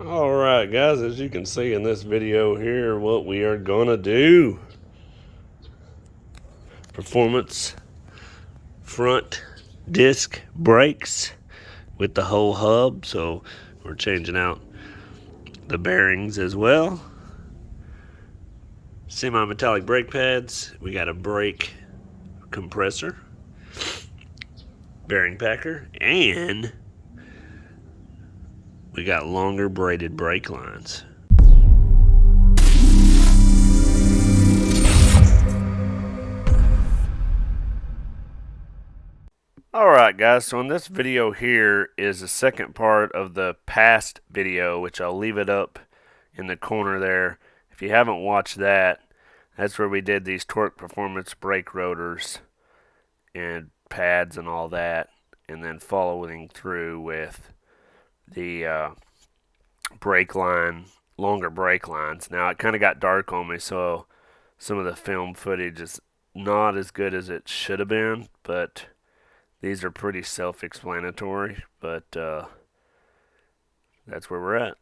Alright guys, as you can see in this video here, what we are gonna do: performance front disc brakes with the whole hub. So we're changing out the bearings as well. Semi-metallic brake pads. We got a brake compressor, bearing packer, and we got longer braided brake lines. Alright guys, so in this video here is the second part of the past video, which I'll leave it up in the corner there. If you haven't watched that, that's where we did these torque performance brake rotors and pads and all that, and then following through with the brake line, longer brake lines. Now it kind of got dark on me, so some of the film footage is not as good as it should have been, but these are pretty self-explanatory, but that's where we're at.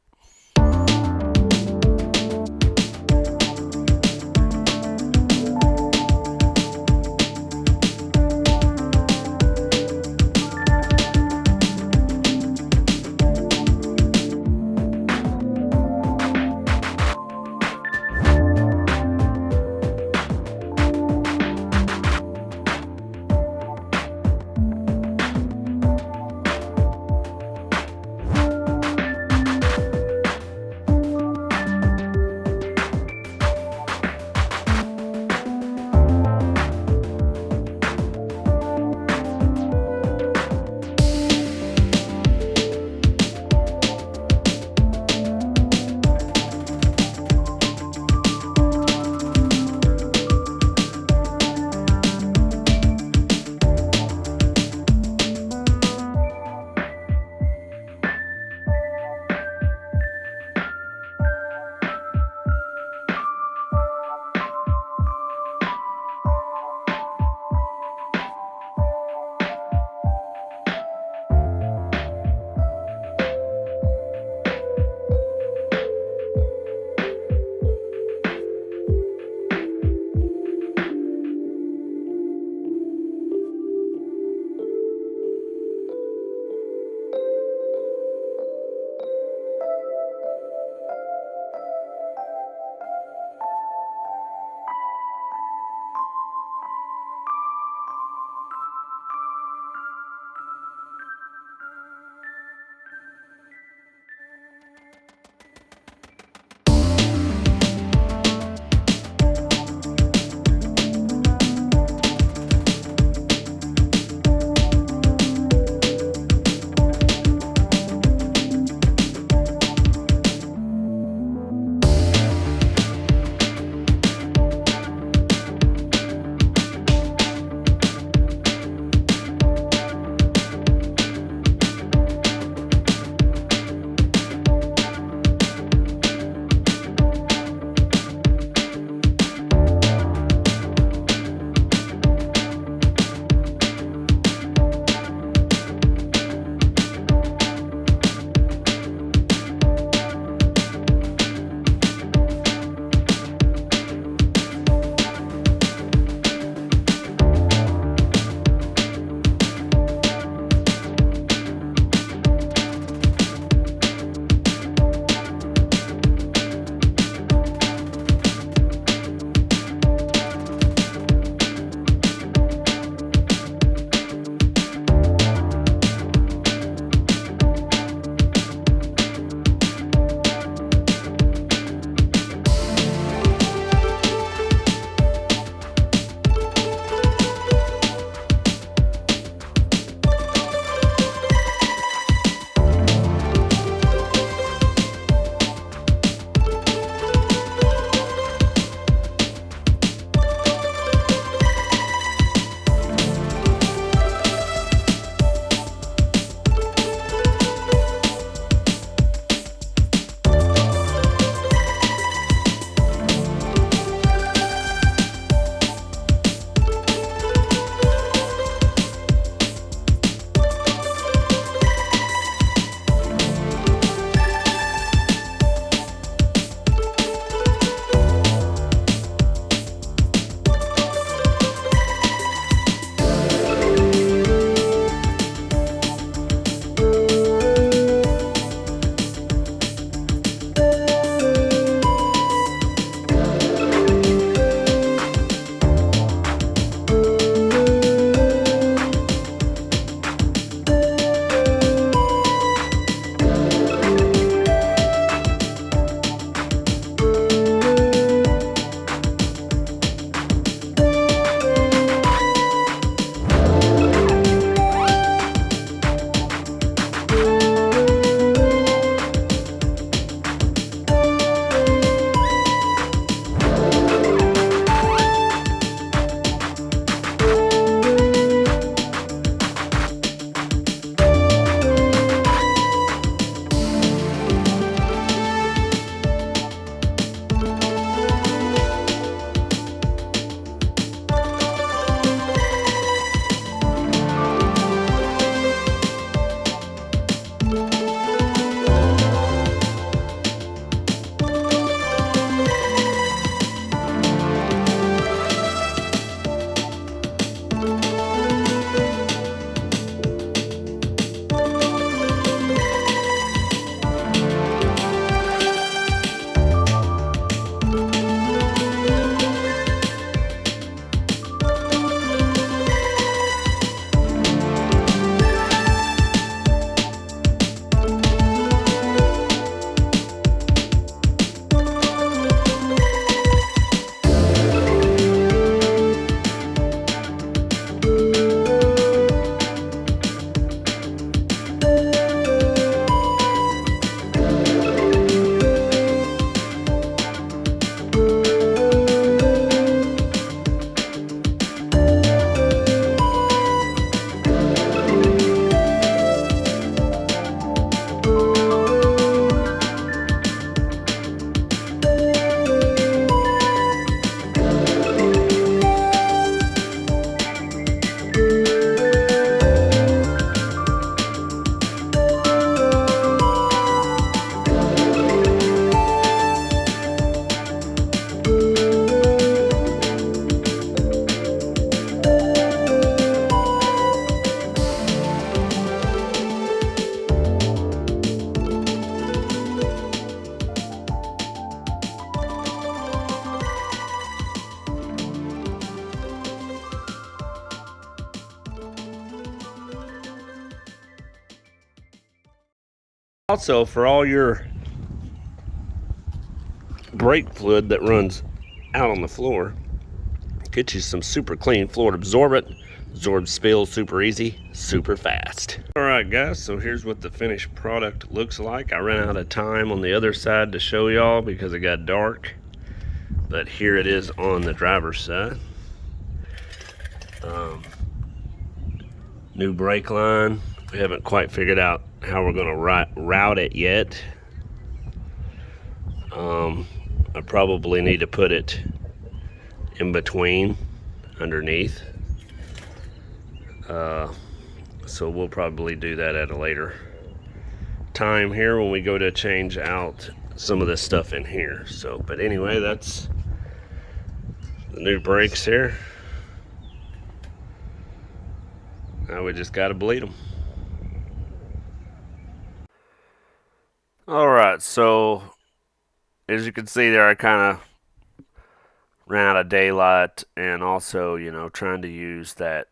Also, for all your brake fluid that runs out on the floor, get you some super clean fluid absorbent. Absorbs spills super easy, super fast. Alright guys, so here's what the finished product looks like. I ran out of time on the other side to show y'all because it got dark. But here it is on the driver's side. New brake line. We haven't quite figured out how we're going to route it yet. I probably need to put it in between, underneath. So we'll probably do that at a later time here when we go to change out some of this stuff in here. So, but anyway, that's the new brakes here. Now we just gotta bleed them. Alright, so as you can see there, I kind of ran out of daylight, and also, you know, trying to use that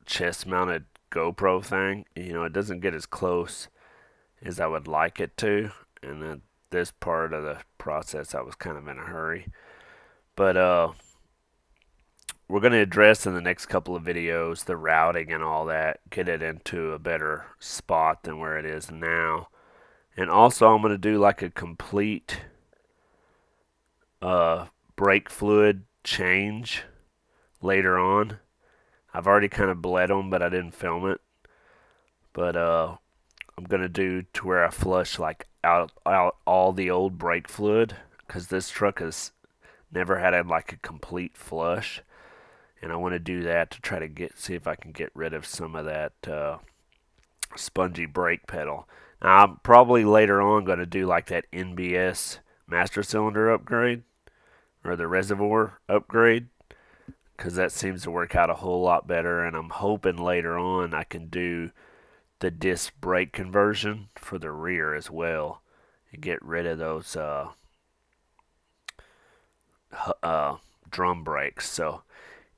chest mounted GoPro thing, you know, it doesn't get as close as I would like it to, and then this part of the process I was kind of in a hurry. But we're going to address in the next couple of videos the routing and all that, get it into a better spot than where it is now. And also I'm going to do like a complete brake fluid change later on. I've already kind of bled them, but I didn't film it. But I'm going to do to where I flush like out all the old brake fluid, because this truck has never had like a complete flush. And I want to do that to try to see if I can get rid of some of that spongy brake pedal. Now, I'm probably later on going to do like that NBS master cylinder upgrade, or the reservoir upgrade, because that seems to work out a whole lot better. And I'm hoping later on I can do the disc brake conversion for the rear as well, and get rid of those drum brakes. So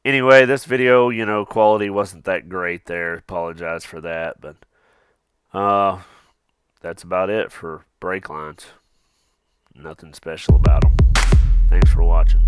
anyway, this video, you know, quality wasn't that great there. Apologize for that, but that's about it for brake lines. Nothing special about them. Thanks for watching.